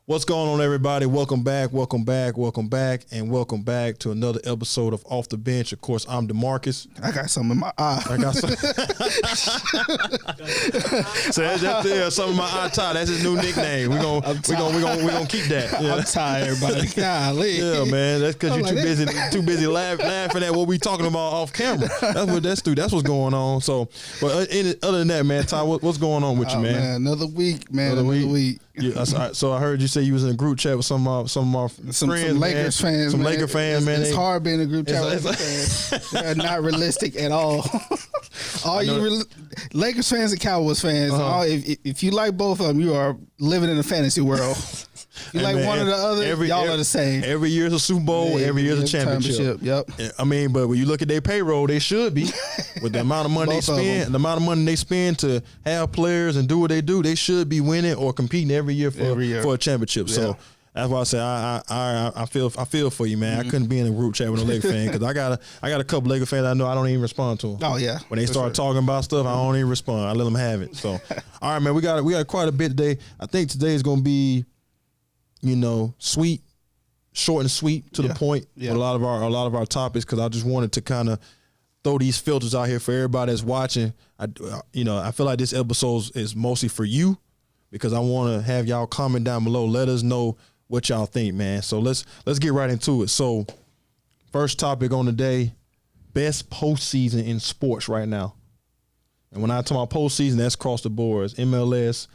What's going on, everybody? Welcome back to another episode of Off the Bench. Of course, I'm DeMarcus. I got something in my eye. So that's something in my eye. Ty, that's his new nickname. We're gonna keep that. Yeah. I'm tired, everybody. Golly. Yeah, man. That's because you're too busy laughing at what we talking about off camera. That's what's going on. So, but other than that, man, Ty, what's going on with you, man? Another week, man. Another week. Yeah, so I heard you say you was in a group chat with some of our friends, some Lakers fans, some man. Laker fans, man. It's hard being in a group chat with Lakers fans. They're not realistic at all. Lakers fans and Cowboys fans, if you like both of them, you are living in a fantasy world. You like one or the other, y'all are the same. Every year's a Super Bowl, every year's a championship. Yep. I mean, but when you look at their payroll, they should be. With the amount of money they spend, to have players and do what they do, they should be winning or competing every year for a championship. Yeah. So that's why I say I feel for you, man. Mm-hmm. I couldn't be in a group chat with a Laker fan because I got a couple Laker fans I know I don't even respond to them. Oh yeah. When they start talking about stuff, I don't even respond. I let them have it. So all right, man, we got quite a bit today. I think today is going to be, sweet, short and sweet to the point. Yeah. With a lot of our topics, because I just wanted to kind of throw these filters out here for everybody that's watching. I feel like this episode is mostly for you because I want to have y'all comment down below. Let us know what y'all think, man. So let's get right into it. So first topic on the day: best postseason in sports right now. And when I talk about postseason, that's across the boards: MLS,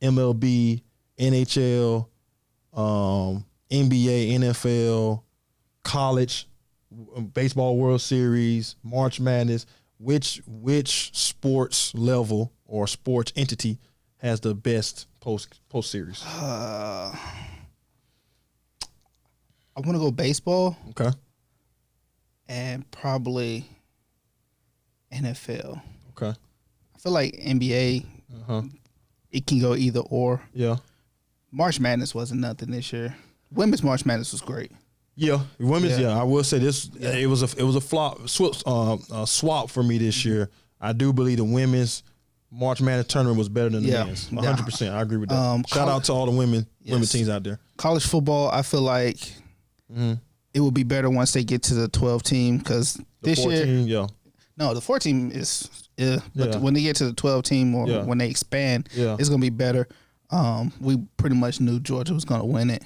MLB, NHL. NBA, NFL, college, baseball World Series, March Madness. Which sports level or sports entity has the best post series? I want to go baseball. Okay. And probably NFL. Okay. I feel like NBA, it can go either or. Yeah. March Madness wasn't nothing this year. Women's March Madness was great. Yeah, women's. Yeah, I will say this. Yeah. It was a swap for me this year. I do believe the women's March Madness tournament was better than the men's. 100%. I agree with that. Shout out to all the women teams out there. College football, I feel like it will be better once they get to the 12 team because this 14, year. No, the 14 is but when they get to the 12 team or when they expand, it's gonna be better. We pretty much knew Georgia was going to win it.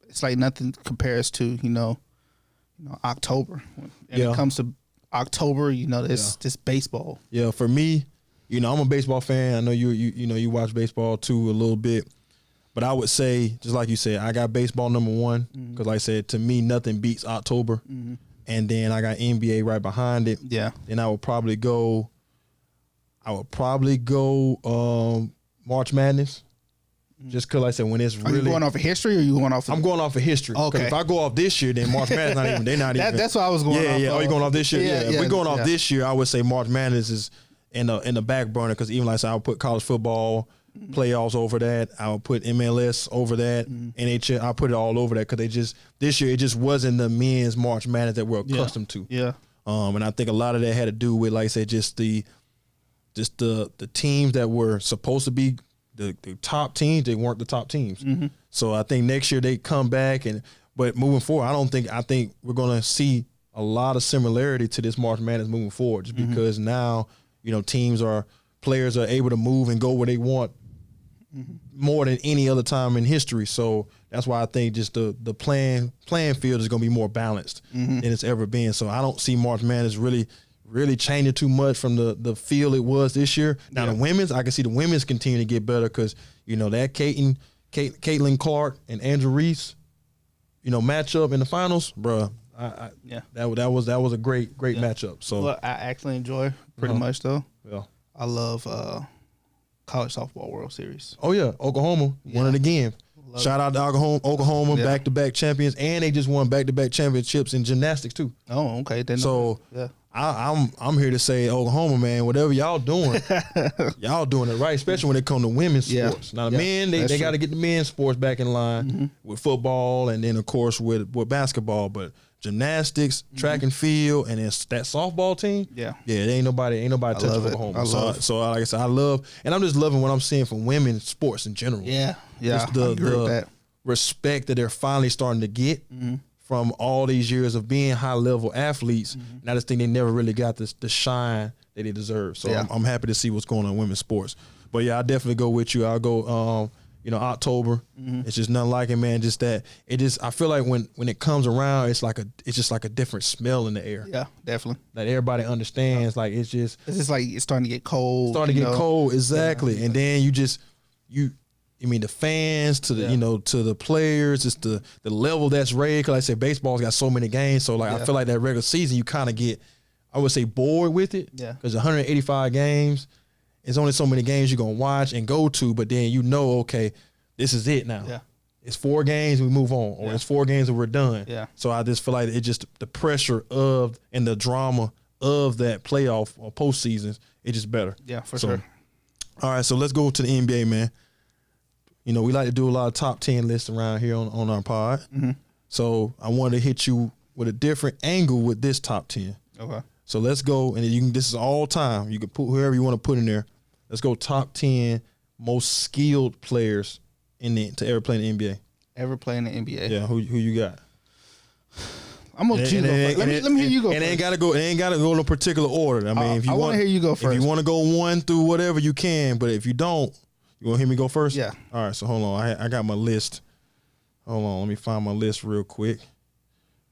It's like nothing compares to October. When it comes to October, this baseball. Yeah, for me, I'm a baseball fan. I know you watch baseball too a little bit, but I would say just like you said, I got baseball number one because, like I said, to me nothing beats October, and then I got NBA right behind it. Yeah, then I would probably go. March Madness, just because, like I said, when it's really. Are you going off of history or you going off? I'm going off of history. Okay. If I go off this year, then March Madness they're not even. That's what I was going off. Yeah. Oh, you going off this year? Yeah. If we're going off this year, I would say March Madness is in the back burner because even like I said, I would put college football playoffs over that. I would put MLS over that. NHL, I put it all over that because this year it just wasn't the men's March Madness that we're accustomed to. Yeah. And I think a lot of that had to do with, like I said, just the teams that were supposed to be the top teams, they weren't the top teams. So I think next year they come back, but moving forward, I think we're going to see a lot of similarity to this March Madness moving forward, just because now players are able to move and go where they want more than any other time in history. So that's why I think just the playing field is going to be more balanced than it's ever been. So I don't see March Madness really changing too much from the feel it was this year. Now the women's, I can see the women's continue to get better because that Caitlin Clark and Andrew Reese, matchup in the finals, bruh. That was a great matchup. So what I actually enjoy pretty much though. Yeah, I love college softball World Series. Oh yeah, Oklahoma won it again. Shout out to Oklahoma, back-to-back champions, and they just won back-to-back championships in gymnastics too. Oh, okay. I'm here to say, Oklahoma, man, whatever y'all doing, y'all doing it right, especially when it comes to women's sports. Now the men, they got to get the men's sports back in line with football, and then of course with basketball. But gymnastics, track and field, and then that softball team. Yeah, it ain't nobody touching Oklahoma. So like I said, I love, and I'm just loving what I'm seeing from women's sports in general. Yeah, just the respect that they're finally starting to get from all these years of being high level athletes. And I just think they never really got the shine that they deserve. So I'm happy to see what's going on in women's sports. But yeah, I'll definitely go with you. I'll go. October. It's just nothing like it, man. Just that I feel like when it comes around, it's just like a different smell in the air. Yeah, definitely. That everybody understands. Like it's just like it's starting to get cold. Cold, exactly. And then the fans to the to the players, it's the level that's raised. Cause like I said, baseball's got so many games. So I feel like that regular season you kind of get, I would say, bored with it. Yeah. Because 185 games. It's only so many games you're going to watch and go to, but then okay, this is it now. Yeah. It's 4 games, we move on, or it's 4 games and we're done. Yeah. So I just feel like it just the pressure of and the drama of that playoff or postseason, it's just better. Yeah, for sure. All right, so let's go to the NBA, man. We like to do a lot of top 10 lists around here on our pod. So I wanted to hit you with a different angle with this top 10. Okay. So let's go, and this is all time. You can put whoever you want to put in there. Let's go top 10 most skilled players to ever play in the NBA. Ever play in the NBA? Yeah, who you got? I'm gonna let me hear you go. And it ain't gotta go in a particular order. I mean, if you want to hear you go first. If you want to go 1 through whatever, you can. But if you don't, you want to hear me go first? Yeah. All right. So hold on. I got my list. Hold on. Let me find my list real quick,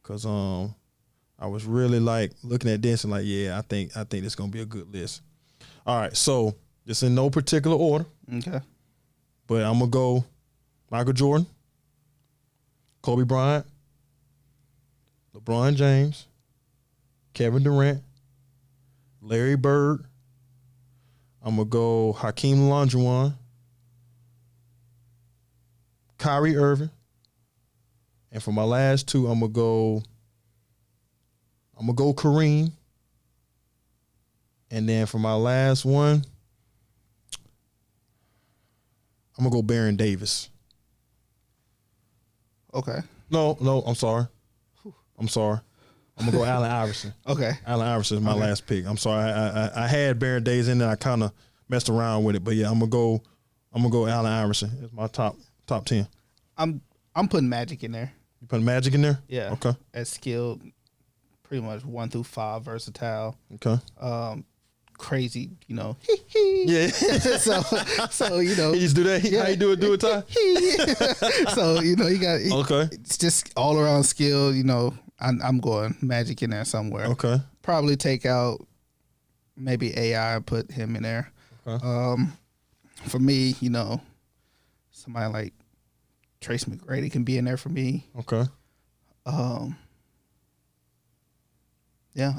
cause I was really looking at this and I think this is gonna be a good list. All right. So just in no particular order. Okay. But I'm gonna go Michael Jordan, Kobe Bryant, LeBron James, Kevin Durant, Larry Bird. I'm gonna go Hakeem Olajuwon, Kyrie Irving, and for my last 2, I'm gonna go Kareem, and then for my last one, I'm gonna go Baron Davis. Okay. No, I'm sorry. I'm gonna go Allen Iverson. Okay. Allen Iverson is my last pick. I'm sorry. I had Baron Davis in there. I kind of messed around with it, but yeah, I'm gonna go Allen Iverson. It's my top 10. I'm putting Magic in there. You putting Magic in there? Yeah. Okay. As skilled, pretty much 1 through 5, versatile. Okay. Crazy, Yeah. so he just do that. How you do it, Ty? So you got okay. It's just all around skill. I'm going Magic in there somewhere. Okay. Probably take out maybe AI and put him in there. Okay. For me, somebody like Trace McGrady can be in there for me. Okay. Yeah,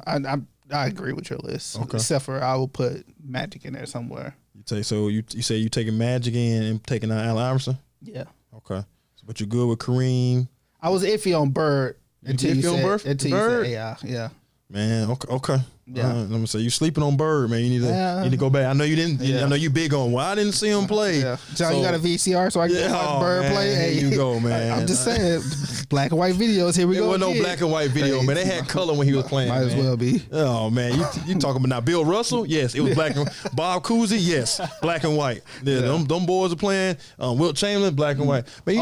I agree with your list. Okay. Except for I will put Magic in there somewhere. You say you taking Magic in and taking out Allen Iverson? Yeah. Okay. But you're good with Kareem. I was iffy on Bird until you said AI. Yeah. Man, okay. Yeah. Let me say you sleeping on Bird, man. You need to go back. I know you didn't. I know you big on. Well, I didn't see him play. Yeah. John, you got a VCR so I can watch Bird play. Hey, you go, man. I'm just saying, black and white videos. Here we go. There wasn't no black and white video, man. They had color when he was playing. Might as well be. Oh man, you talking about now? Bill Russell? Yes, it was black and Bob Cousy? Yes, black and white. Yeah. Them boys are playing. Wilt Chamberlain, black and white. But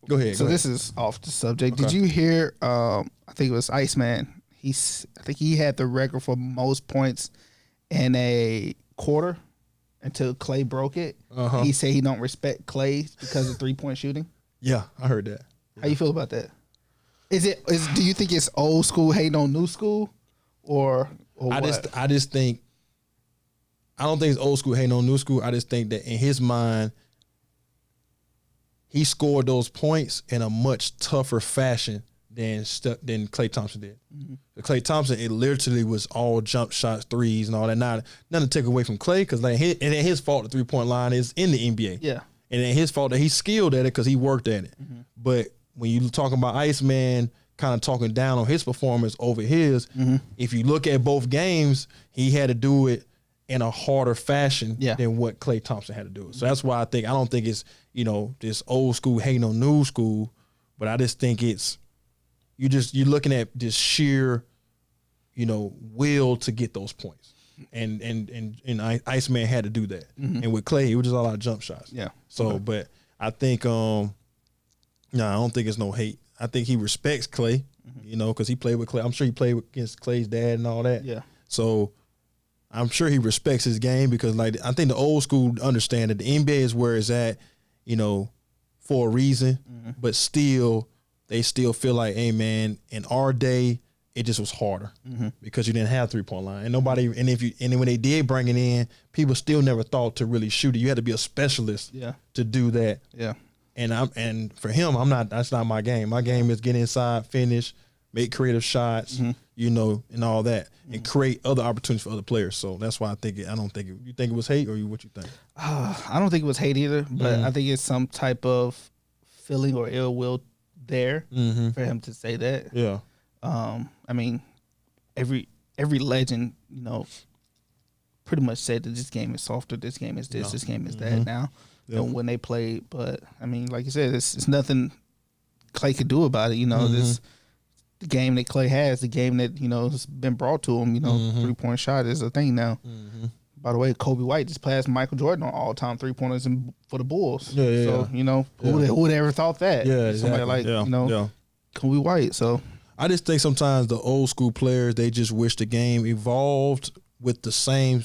go ahead. So this is off the subject. Okay. Did you hear? I think it was Iceman. I think he had the record for most points in a quarter until Clay broke it. Uh-huh. He said he don't respect Clay because of 3-point shooting. Yeah, I heard that. Yeah. How you feel about that? Do you think it's old school hating on new school, or I just think I don't think it's old school hating on new school. I just think that in his mind, he scored those points in a much tougher fashion than Klay Thompson did. Mm-hmm. Klay Thompson, it literally was all jump shots, threes, and all that. Nothing to take away from Klay, because it ain't his fault the 3-point line is in the NBA. Yeah, and it ain't his fault that he's skilled at it because he worked at it. Mm-hmm. But when you talking about Iceman kind of talking down on his performance over his, if you look at both games, he had to do it in a harder fashion than what Klay Thompson had to do. So that's why I don't think it's this old school hating on new school, but I just think it's you're looking at just sheer, will to get those points. And Iceman had to do that. Mm-hmm. And with Clay, it was just all out jump shots. Yeah. So, but I think, I don't think it's no hate. I think he respects Clay, because he played with Clay. I'm sure he played against Clay's dad and all that. Yeah. So I'm sure he respects his game because, I think the old school understand that the NBA is where it's at, for a reason. Mm-hmm. But still, they still feel like, hey, man, in our day, it just was harder because you didn't have 3-point line and nobody. And when they did bring it in, people still never thought to really shoot it. You had to be a specialist to do that. Yeah. And for him, that's not my game. My game is get inside, finish, make creative shots, and all that, and create other opportunities for other players. So that's why I don't think you think it was hate, or what you think? I don't think it was hate either, but I think it's some type of feeling or ill will there for him to say that. Yeah. I mean, every legend, pretty much said that this game is softer, this game is this game is that now. Than when they played, but I mean, like you said, it's nothing Clay could do about it. This the game that Clay has, the game that has been brought to him. 3-point shot is a thing now. Mm-hmm. By the way, Kobe White just passed Michael Jordan on all-time 3-pointers for the Bulls. So who would ever thought that? Yeah, somebody like Kobe White. So I just think sometimes the old school players, they just wish the game evolved with the same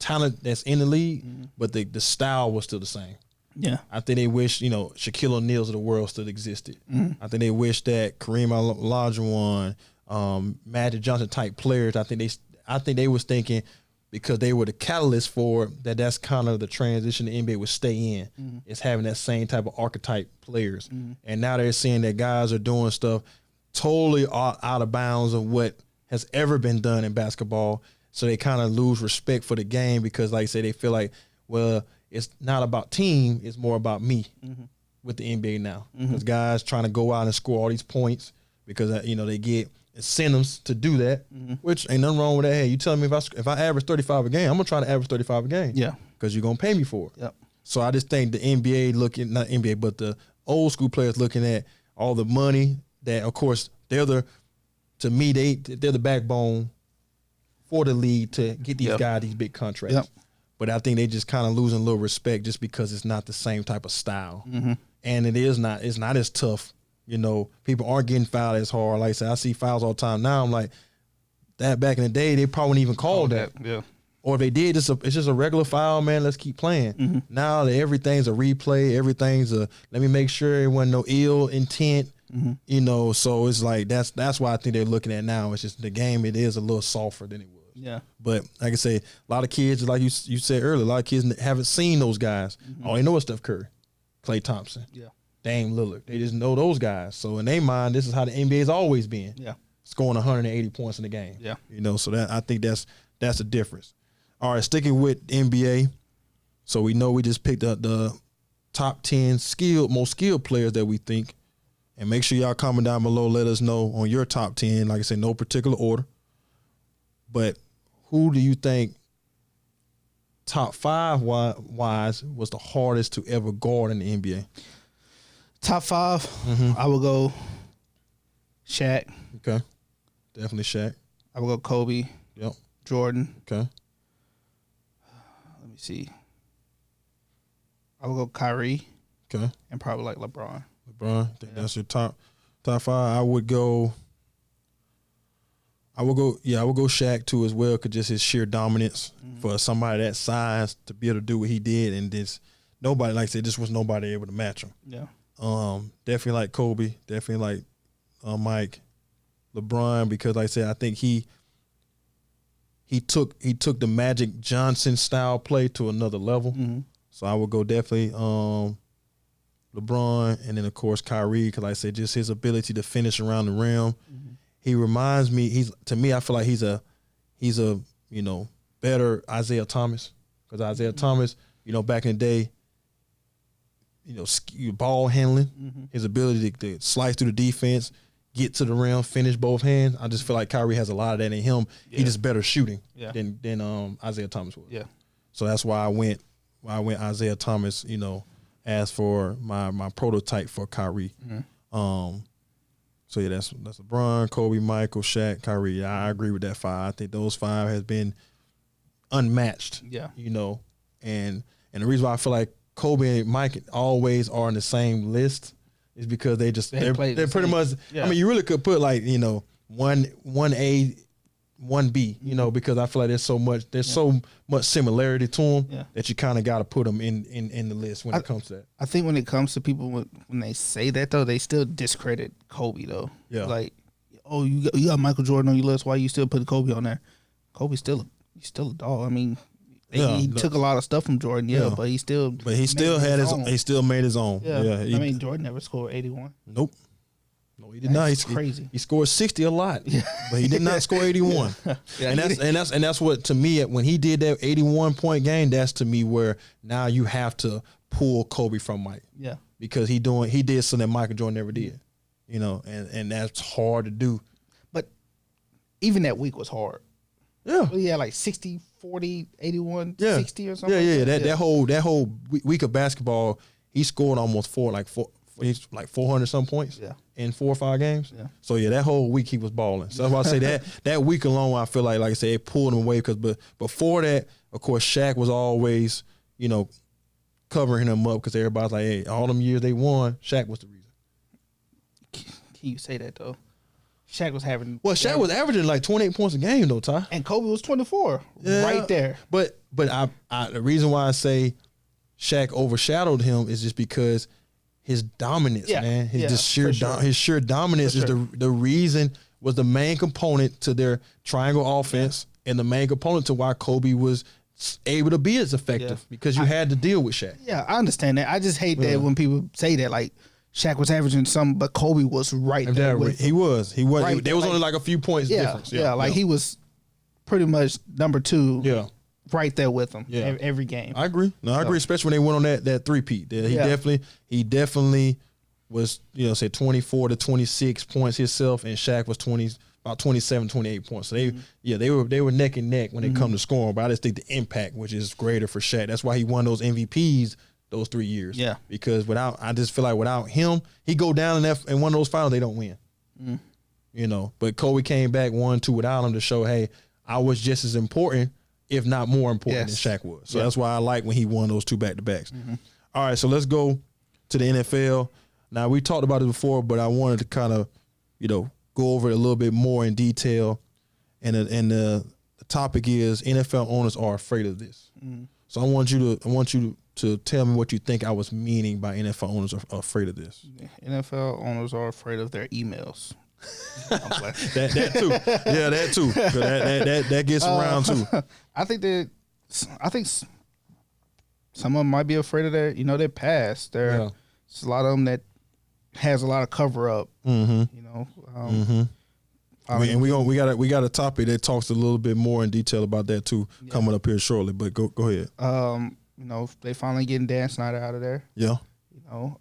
talent that's in the league, but the style was still the same. Yeah. I think they wish, Shaquille O'Neal's of the world still existed. I think they wish that Kareem Olajuwon, Magic Johnson type players, I think they was thinking because they were the catalyst for that's kind of the transition the NBA would stay in, is having that same type of archetype players. And now they're seeing that guys are doing stuff totally out of bounds of what has ever been done in basketball. So they kind of lose respect for the game because, like I say, they feel like, well, it's not about team, it's more about me with the NBA now. Because guys trying to go out and score all these points because, they get incentives to do that, which ain't nothing wrong with that. Hey, you telling me if I average 35 a game, I'm going to try to average 35 a game. Yeah. Because you're going to pay me for it. Yep. So I just think the NBA not NBA, but the old school players looking at all the money that, of course, they're the backbone for the league to get these guys these big contracts. Yep. But I think they just kind of losing a little respect just because it's not the same type of style. And it's not as tough. People aren't getting fouled as hard. Like I said, I see fouls all the time now. I'm like, that back in the day, they probably wouldn't even call that. Yeah. Or if they did, it's just a regular foul, man, let's keep playing. Now everything's a replay, everything's let me make sure it wasn't no ill intent. So it's like that's why I think they're looking at now. It's just the game, it is a little softer than it was. Yeah. But like I say, a lot of kids, like you said earlier, a lot of kids haven't seen those guys. All they know is Steph Curry, Klay Thompson, Dame Lillard. They just know those guys. So in their mind, this is how the NBA's always been. Yeah. Scoring 180 points in the game. Yeah. So that I think that's the difference. All right, sticking with NBA. So we know we just picked up the top 10 most skilled players that we think. And make sure y'all comment down below. Let us know on your top 10. Like I said, no particular order. But who do you think top 5 wise was the hardest to ever guard in the NBA? Top 5, I would go Shaq. Okay. Definitely Shaq. I would go Kobe. Yep. Jordan. Okay. Let me see. I would go Kyrie. Okay. And probably like LeBron. I think that's your top 5. I would go Shaq too as well, because just his sheer dominance for somebody that size to be able to do what he did, and this nobody, like I said, this was nobody able to match him. Yeah. Definitely like Kobe, definitely like Mike, LeBron, because like I said, I think he took the Magic Johnson style play to another level. So I would go definitely LeBron, and then of course Kyrie, because like I said, just his ability to finish around the rim. He reminds me. I feel like he's a better Isaiah Thomas, because Isaiah Thomas, back in the day, ball handling, his ability to slice through the defense, get to the rim, finish both hands. I just feel like Kyrie has a lot of that in him. Yeah. He's just better shooting than Isaiah Thomas was. Yeah. So that's why I went Isaiah Thomas, as for my prototype for Kyrie. So yeah, that's LeBron, Kobe, Michael, Shaq, Kyrie. Yeah, I agree with that 5. I think those 5 has been unmatched. Yeah. You know, and the reason why I feel like Kobe and Mike always are on the same list is because they're pretty much. Yeah. I mean, you really could put like, you know, 1A, 1B, you know, because I feel like there's so much similarity to them that you kind of got to put them in the list when it comes to that. I think when it comes to people when they say that though, they still discredit Kobe though. Yeah. Like, oh, you got Michael Jordan on your list. Why you still put Kobe on there? Kobe's still a dog. I mean, he took a lot of stuff from Jordan, but he still made his own. Yeah. I mean, Jordan never scored 81. Nope. No, he did not. He's crazy. He scored 60 a lot, but he did not score 81. And that's what, to me, when he did that 81-point game, that's to me where now you have to pull Kobe from Mike. Yeah. Because he did something that Michael Jordan never did. You know, and that's hard to do. But even that week was hard. Yeah. He had like 60, 40, 81, 60 or something. Yeah. That whole week of basketball, he scored almost 400 some points in 4 or 5 games. Yeah. So that whole week he was balling. So that's why I say that week alone, I feel like I said, it pulled him away but before that, of course, Shaq was always, you know, covering him up because everybody's like, hey, all them years they won, Shaq was the reason. Can you say that though? Shaq was averaging like 28 points a game though, Ty. And Kobe was 24, right there. But I the reason why I say Shaq overshadowed him is just because his dominance, man. His sheer dominance is the reason, was the main component to their triangle offense and the main component to why Kobe was able to be as effective because you had to deal with Shaq. Yeah, I understand that. I just hate that when people say that, like, Shaq was averaging something, but Kobe was right there with him. He was. Right there was only like a few points difference. He was pretty much number 2. Yeah. Right there with him every game. I agree. I agree, especially when they went on that three-peat. He definitely was, you know, say 24 to 26 points himself, and Shaq was about 27, 28 points. So they were neck and neck when it come to scoring, but I just think the impact, which is greater for Shaq. That's why he won those MVPs those 3 years. Yeah. Because I just feel like without him, he go down in one of those finals, they don't win. You know, but Kobe came back 1-2 without him to show, hey, I was just as important, if not more important than Shaq was. So that's why I like when he won those 2 back-to-backs. All right, so let's go to the NFL. Now, we talked about it before, but I wanted to kind of, you know, go over it a little bit more in detail. And the topic is NFL owners are afraid of this. So I want you to tell me what you think I was meaning by NFL owners are afraid of this. NFL owners are afraid of their emails. that too. Yeah, that too. That gets around too. I think some of them might be afraid of their past. There's a lot of them that has a lot of cover up. You know. And we got a topic that talks a little bit more in detail about that too coming up here shortly. But go ahead. You know, they finally getting Dan Snyder out of there. Yeah. You know,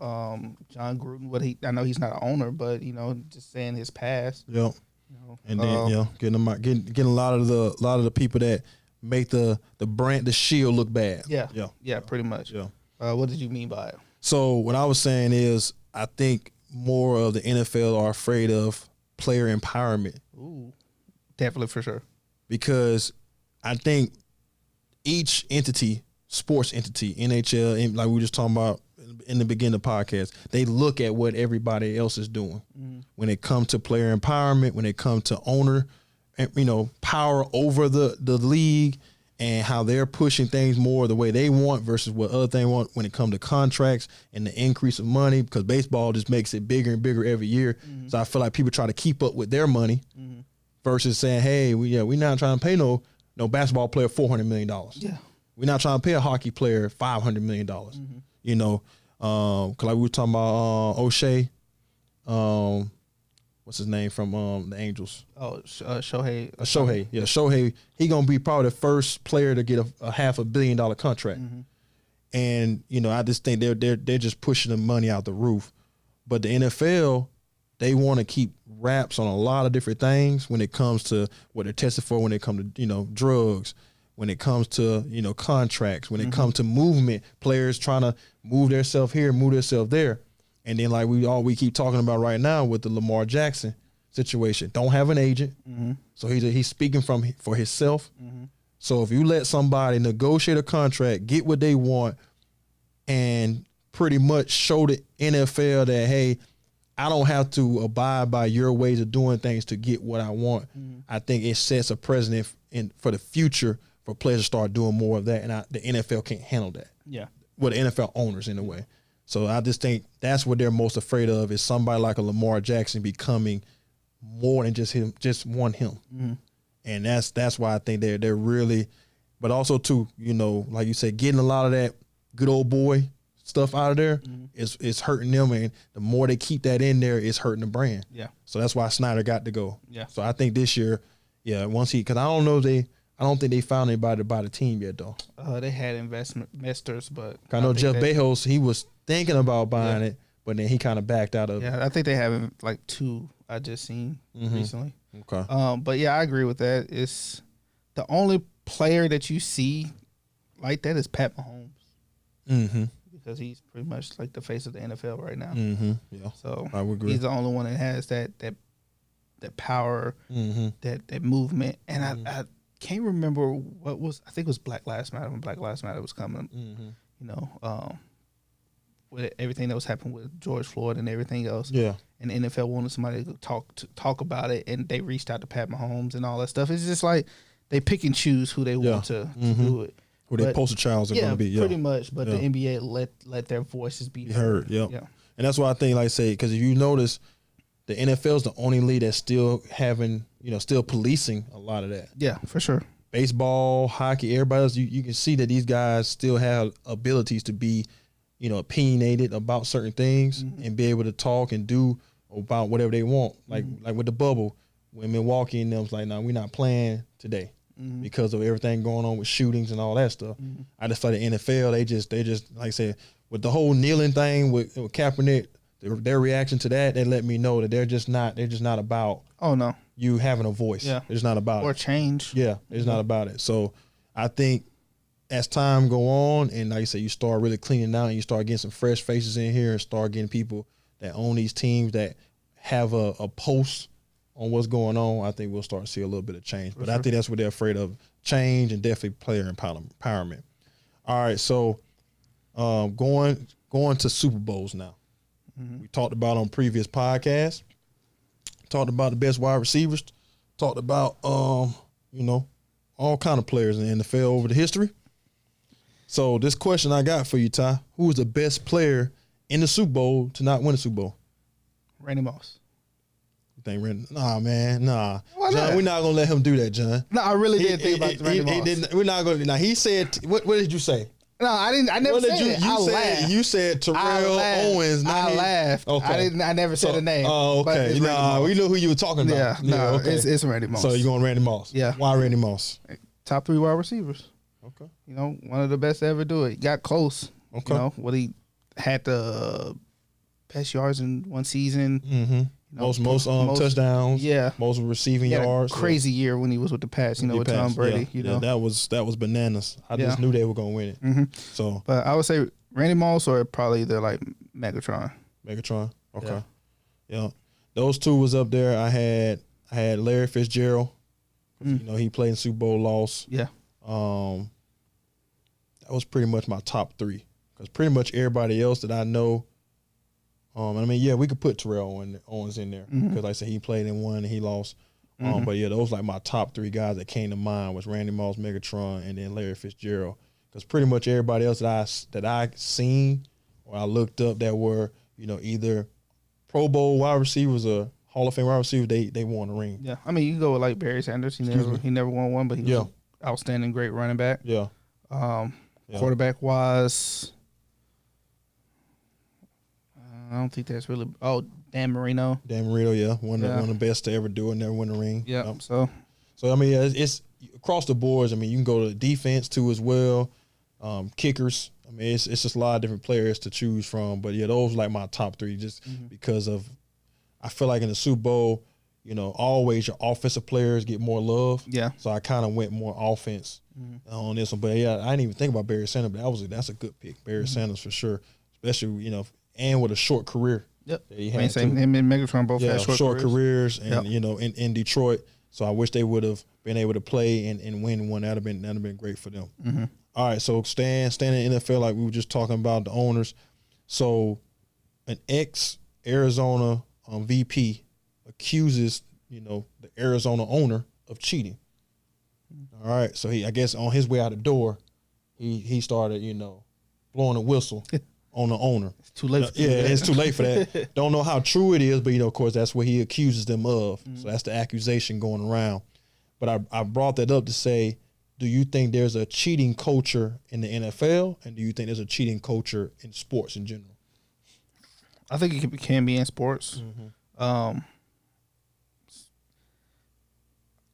John Gruden. I know he's not an owner, but you know, just saying his past. Yeah. You know, and then getting them out, getting a lot of the people that make the brand, the shield look bad. Yeah, pretty much. Yeah. What did you mean by it? So what I was saying is, I think more of the NFL are afraid of player empowerment. Ooh, definitely, for sure. Because I think each entity, sports entity, NHL, like we were just talking about in the beginning of the podcast, they look at what everybody else is doing when it comes to player empowerment, when it comes to owner, you know, power over the league and how they're pushing things more the way they want versus what other things want when it comes to contracts and the increase of money, because baseball just makes it bigger and bigger every year. So I feel like people try to keep up with their money versus saying, hey, we're not trying to pay no basketball player $400 million. Yeah. We're not trying to pay a hockey player $500 million. You know, cause like we were talking about O'Shea, what's his name from the Angels? Oh, Shohei. Shohei, yeah, Shohei. He gonna be probably the first player to get a $500 million contract. And you know, I just think they're just pushing the money out the roof. But the NFL, they want to keep wraps on a lot of different things when it comes to what they're tested for, when it comes to, you know, drugs, when it comes to, you know, contracts, when it comes to movement, players trying to move themselves here, move themselves there. And then like we keep talking about right now with the Lamar Jackson situation, don't have an agent, so he's speaking for himself. So if you let somebody negotiate a contract, get what they want, and pretty much show the NFL that, hey, I don't have to abide by your ways of doing things to get what I want. I think it sets a precedent for the future for players to start doing more of that, and the NFL can't handle that. Yeah. Well, the NFL owners in a way. So I just think that's what they're most afraid of, is somebody like a Lamar Jackson becoming more than just him, just him. And that's why I think they're really, but also too, you know, like you said, getting a lot of that good old boy stuff out of there is hurting them, and the more they keep that in there, it's hurting the brand. Yeah. So that's why Snyder got to go. Yeah. So I think this year, because I don't think they found anybody to buy the team yet though. They had investors, but I know Jeff Bezos, he was thinking about buying it, but then he kind of backed out of it. Yeah, I think they have like 2 I just seen recently. Okay. But yeah, I agree with that. It's the only player that you see like that is Pat Mahomes. Because he's pretty much like the face of the NFL right now. Yeah. So I would agree. He's the only one that has that power, that movement. And I can't remember what was, I think it was Black Lives Matter, when Black Lives Matter was coming. You know, with everything that was happening with George Floyd and everything else. Yeah. And the NFL wanted somebody to talk about it, and they reached out to Pat Mahomes and all that stuff. It's just like they pick and choose who they want to do it. Who their poster childs are going to be. Yeah, pretty much. But the NBA let their voices be heard. Yeah. And that's why I think, like I say, because if you notice, the NFL is the only league that's still having, still policing a lot of that. Yeah, for sure. Baseball, hockey, everybody else, you can see that these guys still have abilities to be, opinionated about certain things and be able to talk and do about whatever they want. Like with the bubble, when Milwaukee and them was like, no, we're not playing today. Because of everything going on with shootings and all that stuff. I just thought the NFL, they just like I said, with the whole kneeling thing with Kaepernick, their reaction to that, they let me know that they're just not about you having a voice. Yeah. It's not about or change. Yeah, it's not about it. So I think as time go on, and like you said, you start really cleaning out and you start getting some fresh faces in here and start getting people that own these teams that have a pulse on what's going on, I think we'll start to see a little bit of change. But I think that's what they're afraid of, change and definitely player empowerment. All right, so going to Super Bowls now. We talked about on previous podcasts, talked about the best wide receivers, talked about, all kind of players in the NFL over the history. So this question I got for you, Ty, who is the best player in the Super Bowl to not win the Super Bowl? Randy Moss. Nah, man, nah. John, we're not gonna let him do that, John. No, I really didn't think about Randy Moss. We're not gonna. Now he said, what did you say? No, I didn't. I never said it. I laughed. You said Terrell Owens. I laughed. Okay. I never said a name. Oh, okay. Nah, we knew who you were talking about. Yeah, no, okay. It's Randy Moss. So you're going Randy Moss. Yeah. Why Randy Moss? Top 3 wide receivers. Okay. One of the best to ever do it. Got close. Okay. He had the best yards in one season. Most touchdowns. Yeah. Most receiving yards. Crazy year when he was with the Pats. With Tom Brady. Yeah, that was bananas. I just knew they were gonna win it. So, but I would say Randy Moss or probably either like Megatron. Okay. Yeah. Those two was up there. I had Larry Fitzgerald. He played in Super Bowl, lost. Yeah. That was pretty much my top 3 because pretty much everybody else that I know. We could put Terrell Owens in there because like I said, he played in one and he lost. But yeah, those like my top 3 guys that came to mind was Randy Moss, Megatron, and then Larry Fitzgerald. Because pretty much everybody else that I seen or I looked up that were either Pro Bowl wide receivers or Hall of Fame wide receivers, they won the ring. Yeah, you can go with like Barry Sanders. He never won one, but he was an outstanding, great running back. Yeah. Quarterback wise, I don't think that's really. Oh, Dan Marino. Yeah, one of the best to ever do it, never win the ring. Yeah. Yep. So it's across the boards. You can go to defense too as well. Kickers. It's just a lot of different players to choose from. But yeah, those are like my top 3 just because of. I feel like in the Super Bowl, always your offensive players get more love. Yeah. So I kind of went more offense on this one. But yeah, I didn't even think about Barry Sanders, but that's a good pick. Barry Sanders for sure. Especially, and with a short career. Yep. Him and Megatron both had short careers and in Detroit. So I wish they would have been able to play and win one. That'd have been great for them. Mm-hmm. All right, so staying in the NFL, like we were just talking about the owners. So an ex-Arizona VP accuses, the Arizona owner of cheating. All right, so I guess on his way out the door, he started, blowing a whistle on the owner. It's too late. It's too late for that. Don't know how true it is, but of course, that's what he accuses them of. Mm-hmm. So that's the accusation going around. But I brought that up to say, do you think there's a cheating culture in the NFL, and do you think there's a cheating culture in sports in general? I think it can be in sports. Mm-hmm.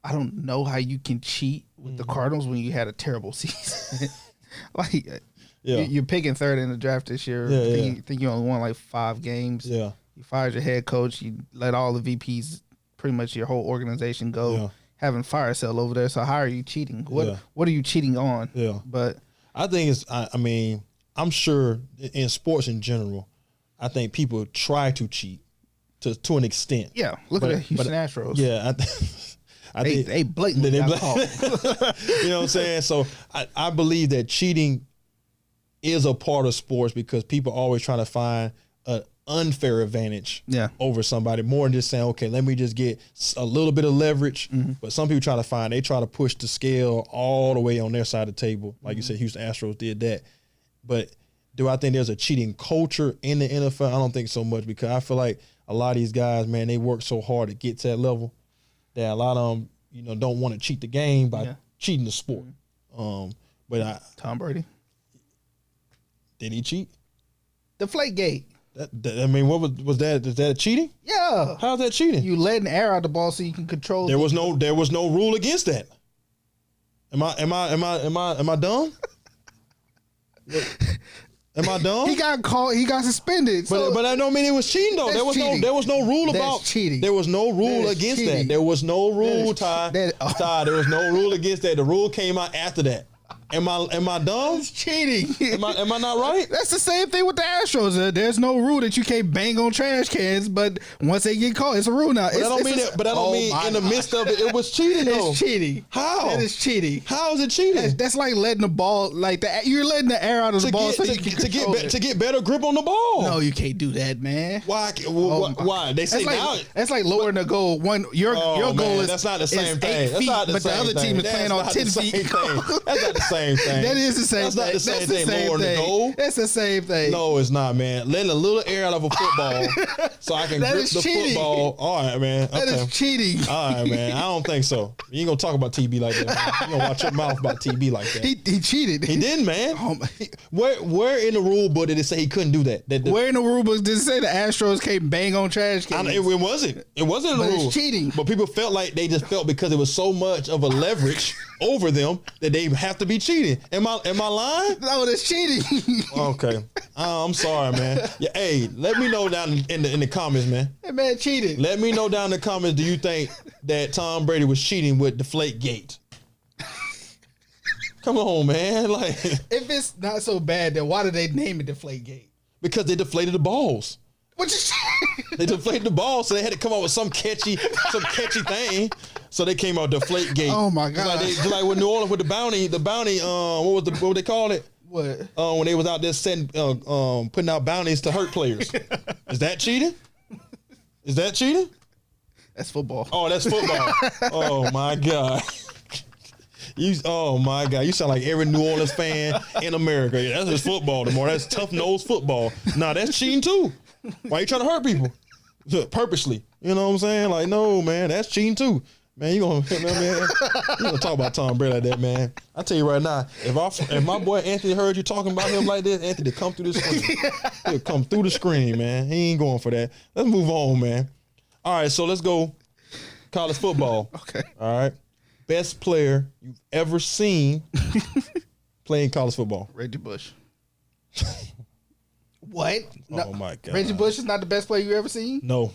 I don't know how you can cheat with the Cardinals when you had a terrible season. You're picking third in the draft this year. Think you only won like 5 games. Yeah. You fired your head coach. You let all the VPs, pretty much your whole organization go. Yeah. Having fire sale over there. So how are you cheating? What are you cheating on? Yeah. But I think I'm sure in sports in general, I think people try to cheat to an extent. Yeah. Look at the Houston Astros. Yeah. They blatantly got caught. You know what I'm saying? So I believe that cheating is a part of sports because people are always trying to find an unfair advantage over somebody more than just saying, okay, let me just get a little bit of leverage. Mm-hmm. But some people try to push the scale all the way on their side of the table. Like you said, Houston Astros did that. But do I think there's a cheating culture in the NFL? I don't think so much because I feel like a lot of these guys, man, they work so hard to get to that level that a lot of them, don't want to cheat the game by cheating the sport. But Tom Brady, did he cheat? Deflategate. What was that? Is that cheating? Yeah. How's that cheating? You letting air out the ball so you can control. There was no rule against that. Am I dumb? Am I dumb? He got caught. He got suspended. But that don't mean it was cheating though. There was no rule about cheating. There was no rule against that. There was no rule, Ty. Ty, there was no rule against that. The rule came out after that. Am I dumb? It's cheating. Am I not right? That's the same thing with the Astros. There's no rule that you can't bang on trash cans, but once they get caught, it's a rule now. But I don't mean in the midst of it was cheating though. It's cheating. How? That is cheating. How is it cheating? That's like letting the ball you're letting the air out of the ball so you can control it. To get better grip on the ball. No, you can't do that, man. Why? Why? They say that's like lowering the goal. Your goal is that's not the same thing. That's not the same thing. But the other team is playing on 10 feet. That's not the same thing. That is the same thing. That's not the same thing. Lowering the goal. That's the same thing. No, it's not, man. Letting a little air out of a football so I can grip the football. All right, man. Okay. That is cheating. All right, man. I don't think so. You ain't gonna talk about TB like that, man. You gonna watch your mouth about TB like that. He cheated. He didn't, man. Where in the rule book did it say he couldn't do that? Where in the rule book did it say the Astros can't bang on trash cans? It wasn't. It wasn't in the rule. It's cheating. But people felt like they just felt because it was so much of a leverage over them that they have to be cheating. Am I lying? No, that's cheating. Okay. I'm sorry, man. Yeah, hey, let me know down in the comments, man. That man cheated. Let me know down in the comments, do you think that Tom Brady was cheating with Deflategate? Come on, man. Like, if it's not so bad, then why did they name it Deflategate? Because they deflated the balls. They deflated the ball, so they had to come up with some catchy thing. So they came out Deflategate. Oh my god! Just like with New Orleans with the bounty. What would they call it? What? When they was out there putting out bounties to hurt players. Is that cheating? Is that cheating? That's football. Oh, that's football. Oh my god. Oh my God! You sound like every New Orleans fan in America. Yeah, that's just football. That's tough nose football. Nah, that's cheating too. Why you trying to hurt people purposely? You know what I'm saying? Like, no, man, that's cheating too. Man, you gonna talk about Tom Brady like that, man? I tell you right now, if my boy Anthony heard you talking about him like this, Anthony, come through the screen. He'll come through the screen, man. He ain't going for that. Let's move on, man. All right, so let's go college football. Okay. All right. Best player you've ever seen playing college football. Reggie Bush. What? No, oh my God. Reggie Bush is not the best player you ever seen? No.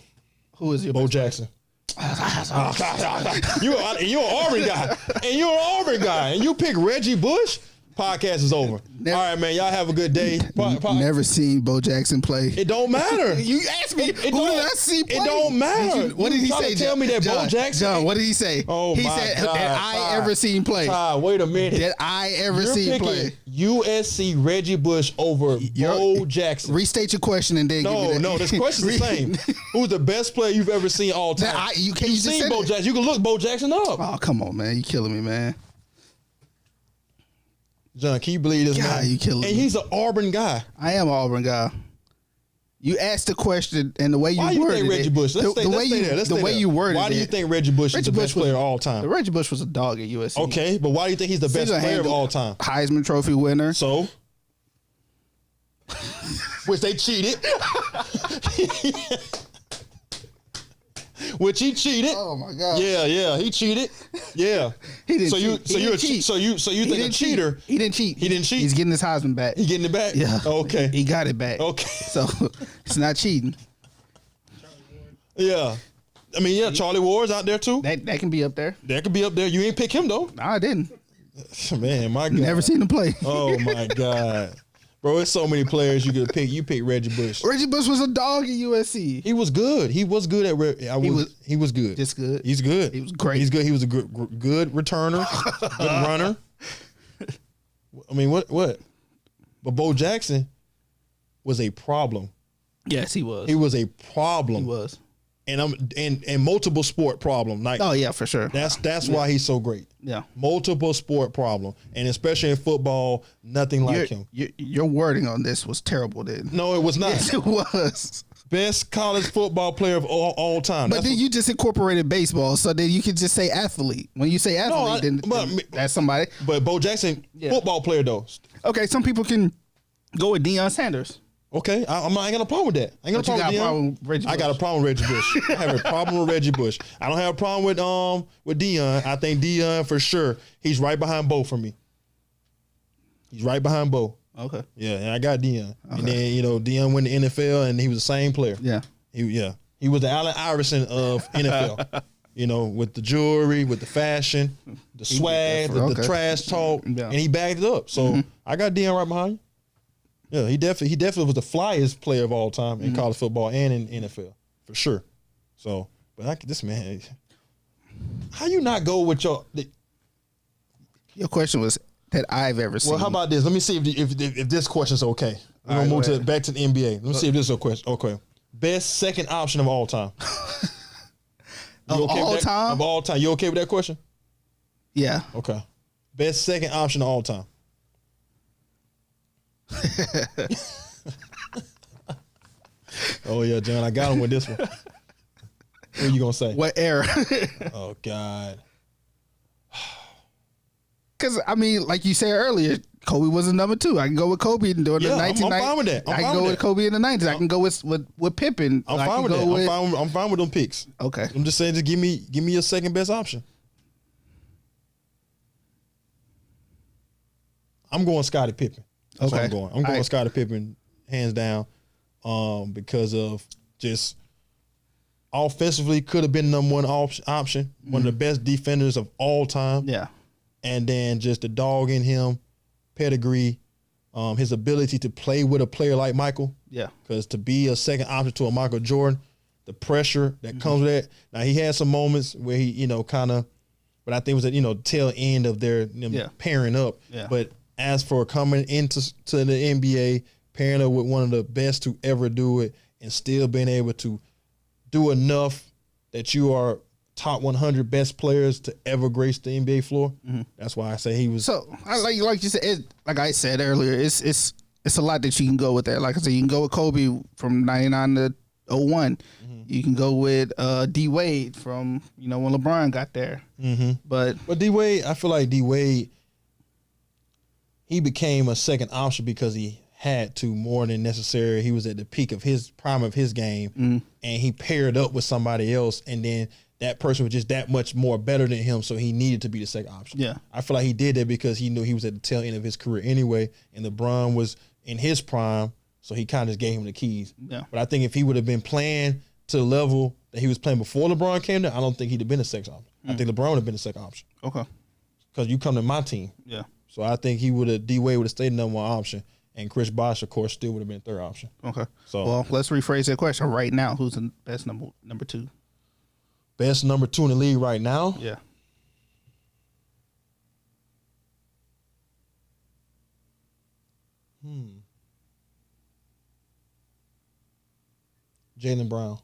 Who is your Bo Jackson? You're an Auburn guy. And you're an Auburn guy. And you pick Reggie Bush? Podcast is over. All right, man. Y'all have a good day. Never seen Bo Jackson play. It don't matter. You asked me who did I see play? It don't matter. What did he say? Tell me that Bo Jackson. John, what did he say? Oh, he said that I ever seen play. Wait a minute. That I ever seen play. USC Reggie Bush over Bo Jackson. Restate your question and then give me that. No, this question's the same. Who's the best player you've ever seen all time? You've seen Bo Jackson. You can look Bo Jackson up. Oh, come on, man. You killing me, man. John, can you believe this, man? You killing me. And he's an Auburn guy. I am an Auburn guy. You asked the question and the way you worded it. Why do you think Reggie Bush? The way you worded it. Why do you think Reggie Bush is the best player of all time? Reggie Bush was a dog at USC. Okay, but why do you think he's the best player of all time? Heisman Trophy winner. So? Which they cheated. Which he cheated. Oh my God. Yeah, he cheated. Yeah. He didn't cheat. So you think a cheater? He didn't cheat. He didn't cheat. He's getting his Heisman back. He getting it back? Yeah. Okay. He got it back. Okay. So it's not cheating. Yeah. I mean, yeah, Charlie Ward's out there too. That can be up there. That could be up there. You ain't pick him though. No, I didn't. Man, my God. Never seen him play. Oh my God. Bro, there's so many players you could pick. You pick Reggie Bush. Reggie Bush was a dog at USC. He was good. He was good at. He was good. Just good. He's good. He was great. He's good. He was a good returner, good runner. I mean, what? But Bo Jackson was a problem. Yes, he was. He was a problem. He was. And multiple sport problem. Like, oh yeah, for sure. That's why he's so great. Yeah. Multiple sport problem, and especially in football, nothing like him. Your wording on this was terrible, then. No, it was not. Yes, it was. Best college football player of all time. But then you just incorporated baseball, so then you could just say athlete. When you say athlete, then that's somebody. But Bo Jackson, football player though. Okay, some people can go with Deion Sanders. Okay, I ain't got a problem with that. I ain't got a problem with Deion. I got a problem with Reggie Bush. I have a problem with Reggie Bush. I don't have a problem with Deion. I think Deion for sure. He's right behind Bo for me. He's right behind Bo. Okay. Yeah, and I got Deion. Okay. And then Deion went to NFL and he was the same player. Yeah. He was the Allen Iverson of NFL. With the jewelry, with the fashion, the swag, the trash talk, and he bagged it up. So I got Deion right behind you. Yeah, he definitely was the flyest player of all time in college football and in NFL for sure. So, but this man, how you not go with your question was that I've ever seen. Well, how about this? Let me see if this question's okay. We're gonna move back to the NBA. Let me see if this is a question. Okay, best second option of all time. Of all time? Of all time. You okay with that question? Yeah. Okay. Best second option of all time. Oh yeah, John, I got him with this one. What are you gonna say? What era? Oh God. Because I mean, like you said earlier, Kobe was a number 2. I can go with Kobe during the 1990s. I'm fine with that. I can go with Kobe in the 90s. I can go with Pippen. I'm fine with that. I'm fine with them picks. Okay. I'm just saying, just give me your second best option. I'm going Scottie Pippen. That's what I'm going. I'm going Scottie Pippen hands down, because of just offensively could have been number one option, one of the best defenders of all time. Yeah, and then just the dog in him, pedigree, his ability to play with a player like Michael. Yeah, because to be a second option to a Michael Jordan, the pressure that comes with that. Now he had some moments where he kind of, but I think it was at tail end of their pairing up. Yeah. But as for coming into the NBA, pairing up with one of the best to ever do it, and still being able to do enough that you are top 100 best players to ever grace the NBA floor. That's why I say he was. So like you said, like I said earlier, it's a lot that you can go with that. Like I said, you can go with Kobe from 99 to 01. You can go with D Wade from when LeBron got there. But D Wade, I feel like D Wade, he became a second option because he had to more than necessary. He was at the peak of his prime of his game, and he paired up with somebody else, and then that person was just that much more better than him, so he needed to be the second option. Yeah, I feel like he did that because he knew he was at the tail end of his career anyway, and LeBron was in his prime, so he kind of just gave him the keys. Yeah, but I think if he would have been playing to the level that he was playing before LeBron came there, I don't think he'd have been a second option. I think LeBron would have been the second option. Okay, because you come to my team. Yeah. So I think D-Wade would have stayed the number one option, and Chris Bosh, of course, still would have been third option. Okay. So well, let's rephrase that question. Right now, who's the best number two? Best number two in the league right now? Yeah. Jaylen Brown.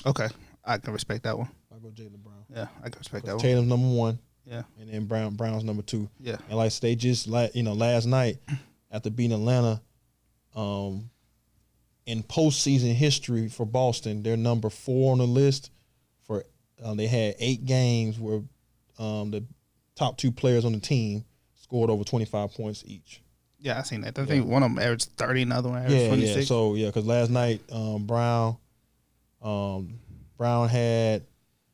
Okay. I can respect that one. I'll go Jaylen Brown. Yeah, I can respect that one. Tatum's number one. Yeah. And then Brown's number two. Yeah. And like they just last night after beating Atlanta, in postseason history for Boston, they're number 4 on the list. For they had 8 games where the top 2 players on the team scored over 25 points each. Yeah, I seen that. I think one of them averaged 30, another one averaged 26. Yeah. So because last night Brown had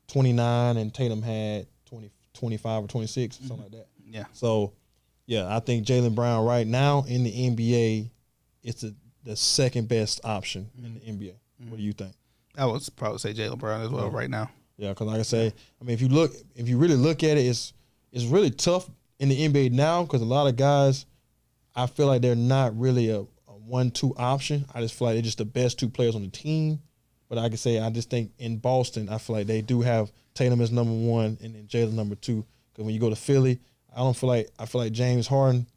29 and Tatum had 25 or 26, something like that. Yeah. So, yeah, I think Jaylen Brown right now in the NBA is the second best option in the NBA. What do you think? I would probably say Jaylen Brown as well right now. Yeah, because like I say, I mean, if you really look at it, it's really tough in the NBA now because a lot of guys, I feel like they're not really a 1-2 option. I just feel like they're just the best 2 players on the team. But I just think in Boston, I feel like they do have Tatum as number 1 and then Jaylen number 2. Because when you go to Philly, I feel like James Harden,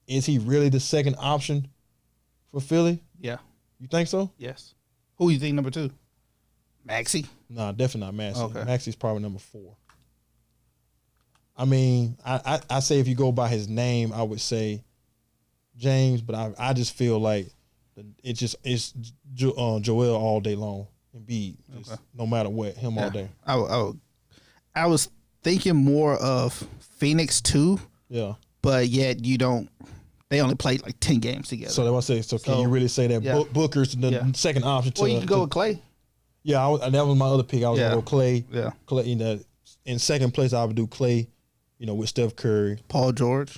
is he really the second option for Philly? Yeah. You think so? Yes. Who you think number 2? Maxey? No, definitely not Maxey. Okay. Maxey's probably number 4. I mean, I say if you go by his name, I would say James, but I just feel like it's Joel all day long. Embiid, no matter what, him all day. I was thinking more of Phoenix too. Yeah, but yet they only played like 10 games together. So that's what I say. So can you really say that Booker's the second option? Well, you can go with Clay. Yeah, that was my other pick. I was gonna go Clay. Yeah, Clay. In second place, I would do Clay. With Steph Curry, Paul George.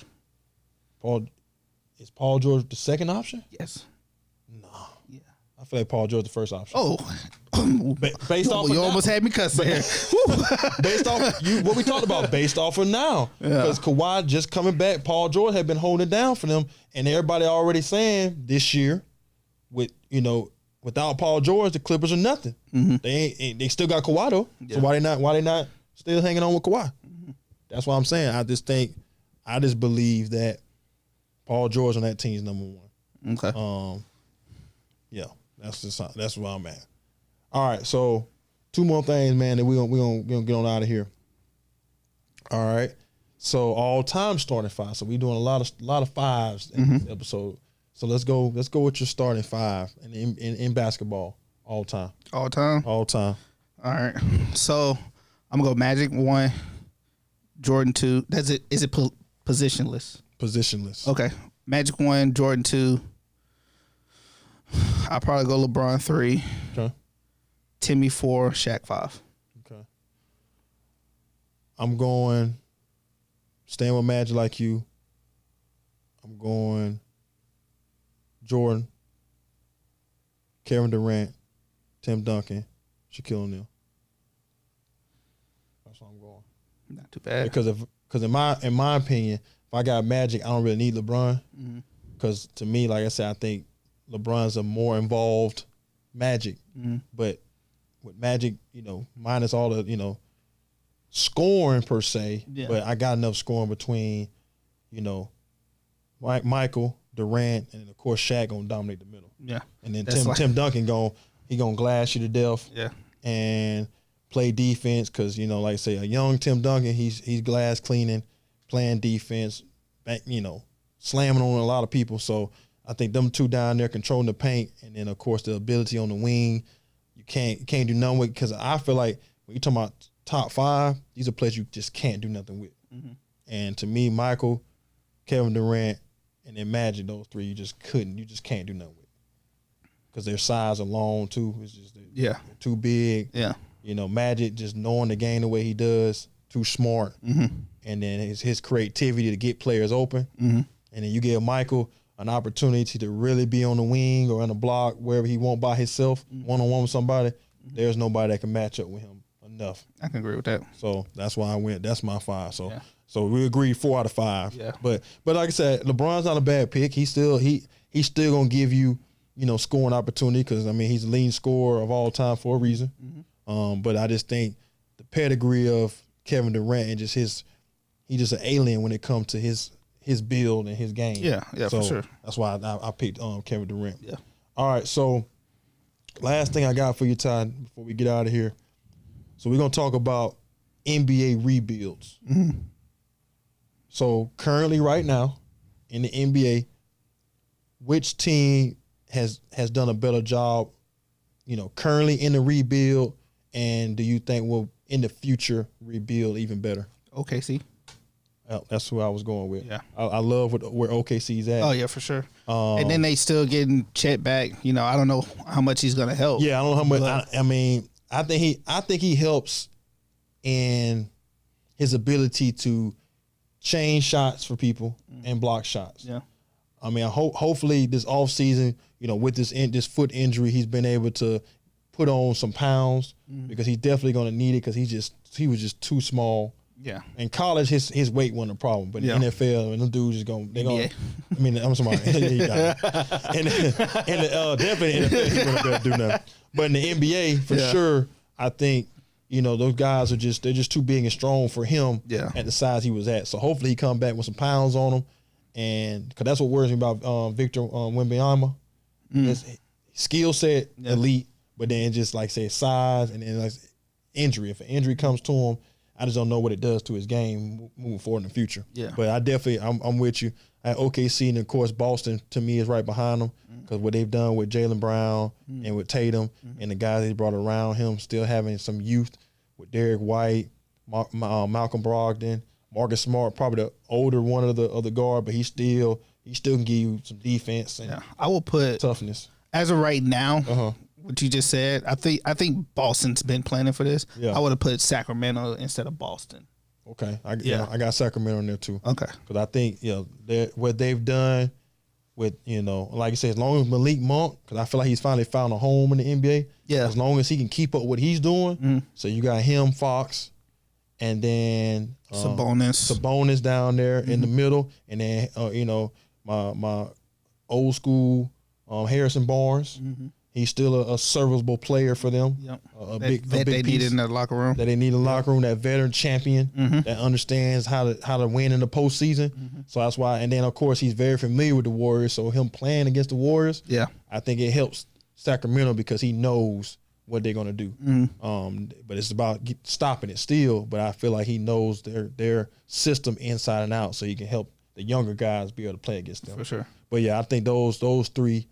Is Paul George the second option? Yes. No. Yeah. I feel like Paul George the first option. Oh. Based off you almost had me cussing. Based off what we talked about, based off of now. Because Kawhi just coming back, Paul George had been holding it down for them, and everybody already saying this year, without Paul George, the Clippers are nothing. Mm-hmm. They still got Kawhi though. Yeah. So why they not still hanging on with Kawhi? Mm-hmm. That's what I'm saying. I just believe that Paul George on that team is number 1. Okay. Yeah, that's where I'm at. All right, so 2 more things, man, that we gonna get on out of here. All right, so all time starting 5. So we doing a lot of 5s in this episode. So let's go with your starting 5 in basketball all time. All time. All time. All right. So I'm gonna go Magic 1, Jordan 2. Is it positionless? Positionless. Okay. Magic 1, Jordan 2. I'll probably go LeBron 3. Okay. Timmy 4, Shaq 5. Okay. I'm going staying with Magic like you. I'm going Jordan, Kevin Durant, Tim Duncan, Shaquille O'Neal. That's what I'm going. Not too bad. Because in my opinion, if I got Magic, I don't really need LeBron. Because to me, like I said, I think LeBron's a more involved Magic. But with Magic, minus all the, scoring per se, but I got enough scoring between, Michael, Durant, and of course Shaq gonna dominate the middle. Yeah. And then Tim Duncan gonna glass you to death. Yeah. And play defense because, like I say, a young Tim Duncan, he's glass cleaning, playing defense, slamming on a lot of people. So I think them 2 down there controlling the paint, and then of course the ability on the wing, you can't do nothing with, because I feel like when you're talking about top 5, these are players you just can't do nothing with. And to me, Michael, Kevin Durant, and then Magic, those 3 you just can't do nothing with, because their size alone too is just they're too big. Yeah. Magic just knowing the game the way he does, too smart. And then his creativity to get players open. And then you give Michael an opportunity to really be on the wing or on the block, wherever he won't by himself, one-on-one with somebody. There's nobody that can match up with him enough. I can agree with that. So that's why I went. That's my 5. So So we agreed 4 out of 5. Yeah. But like I said, LeBron's not a bad pick. He's still gonna give you, scoring opportunity because he's the leading scorer of all time for a reason. Mm-hmm. But I just think the pedigree of Kevin Durant and just he's just an alien when it comes to his build and his game. Yeah, so for sure. That's why I picked Kevin Durant. Yeah. All right, so last thing I got for you, Todd, before we get out of here. So we're gonna talk about NBA rebuilds. Mm-hmm. So currently, right now, in the NBA, which team has done a better job, currently in the rebuild, and do you think will in the future rebuild even better? OKC. That's who I was going with. Yeah, I love where OKC's at. Oh yeah, for sure. And then they still getting Chet back. I don't know how much he's gonna help. Yeah, I don't know how much. I think he helps in his ability to change shots for people and block shots. Yeah. Hopefully this offseason, with this foot injury, he's been able to put on some pounds because he's definitely going to need it because he was just too small. Yeah. In college, his weight wasn't a problem, but in the NFL, and them dudes just going. I'm sorry. Definitely in the NFL, he's going to be able to do nothing. But in the NBA, for sure, I think. Those guys they're just too big and strong for him at the size he was at. So hopefully he come back with some pounds on him. And because that's what worries me about Victor Wembanyama. His skill set, elite, but then just like say size and then like injury. If an injury comes to him, I just don't know what it does to his game moving forward in the future. Yeah. But I'm with you. At OKC, and of course Boston to me is right behind them because what they've done with Jaylen Brown and with Tatum and the guys they brought around him, still having some youth with Derek White, Malcolm Brogdon, Marcus Smart, probably the older one of the guard, but he still can give you some defense and I will put toughness. As of right now, what you just said, I think Boston's been planning for this. Yeah. I would have put Sacramento instead of Boston. Okay, I got Sacramento in there too. Okay, because I think what they've done with like you said, as long as Malik Monk, because I feel like he's finally found a home in the NBA. Yeah, as long as he can keep up what he's doing. So you got him, Fox, and then Sabonis down there in the middle, and then my old school Harrison Barnes. He's still a serviceable player for them. Yep. A big they need in the locker room. That they need in the locker room. That veteran champion that understands how to win in the postseason. So that's why. And then of course he's very familiar with the Warriors. So him playing against the Warriors, I think it helps Sacramento because he knows what they're gonna do. But it's about stopping it still. But I feel like he knows their system inside and out, so he can help the younger guys be able to play against them. For sure. But yeah, I think those three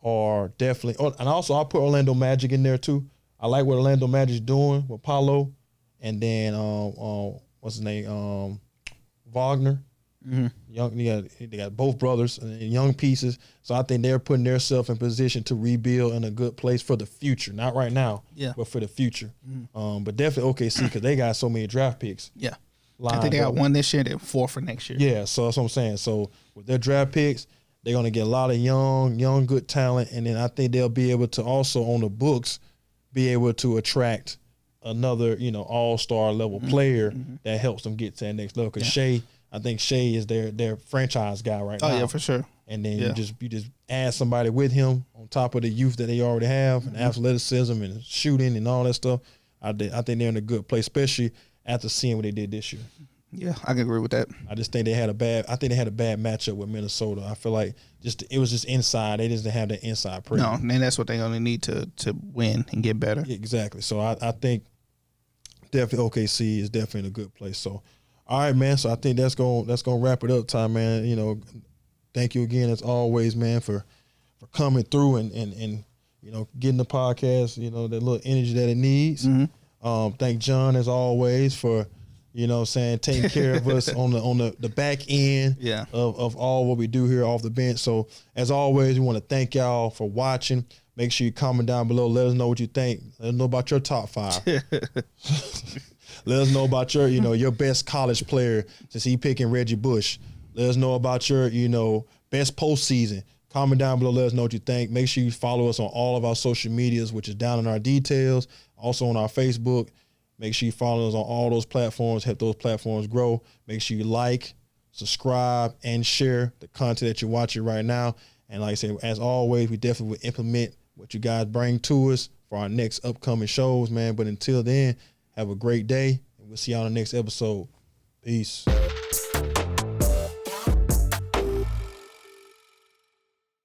are definitely, and also I'll put Orlando Magic in there too. I like what Orlando Magic's doing with Paolo, and then what's his name, Wagner. Young, they got both brothers and young pieces, so I think they're putting themselves in position to rebuild in a good place for the future. Not right now, but for the future. But definitely OKC because they got so many draft picks. Yeah, I think they got one this year, then 4 for next year. Yeah, so that's what I'm saying. So with their draft picks, they're going to get a lot of young, good talent, and then I think they'll be able to also, on the books, be able to attract another, all-star level player that helps them get to that next level. Because I think Shea is their franchise guy right now. Oh, yeah, for sure. And then you just add somebody with him on top of the youth that they already have, and athleticism and shooting and all that stuff. I think they're in a good place, especially after seeing what they did this year. Yeah, I can agree with that. I just think they had a bad matchup with Minnesota. I feel like it was just inside. They just didn't have that inside pressure. No, and that's what they're going to need to win and get better. Exactly. So I think definitely OKC is definitely in a good place. So, all right, man. So I think that's gonna wrap it up, Ty, man. Thank you again as always, man, for coming through and getting the podcast, that little energy that it needs. Thank John as always for taking care of us on the back end of all what we do here off the bench. So as always, we want to thank y'all for watching. Make sure you comment down below. Let us know what you think. Let us know about your top 5. Let us know about your best college player since he picking Reggie Bush. Let us know about your, best postseason. Comment down below. Let us know what you think. Make sure you follow us on all of our social medias, which is down in our details. Also on our Facebook. Make sure you follow us on all those platforms. Help those platforms grow. Make sure you like, subscribe, and share the content that you're watching right now. And like I said, as always, we definitely will implement what you guys bring to us for our next upcoming shows, man. But until then, have a great day, and we'll see you on the next episode. Peace.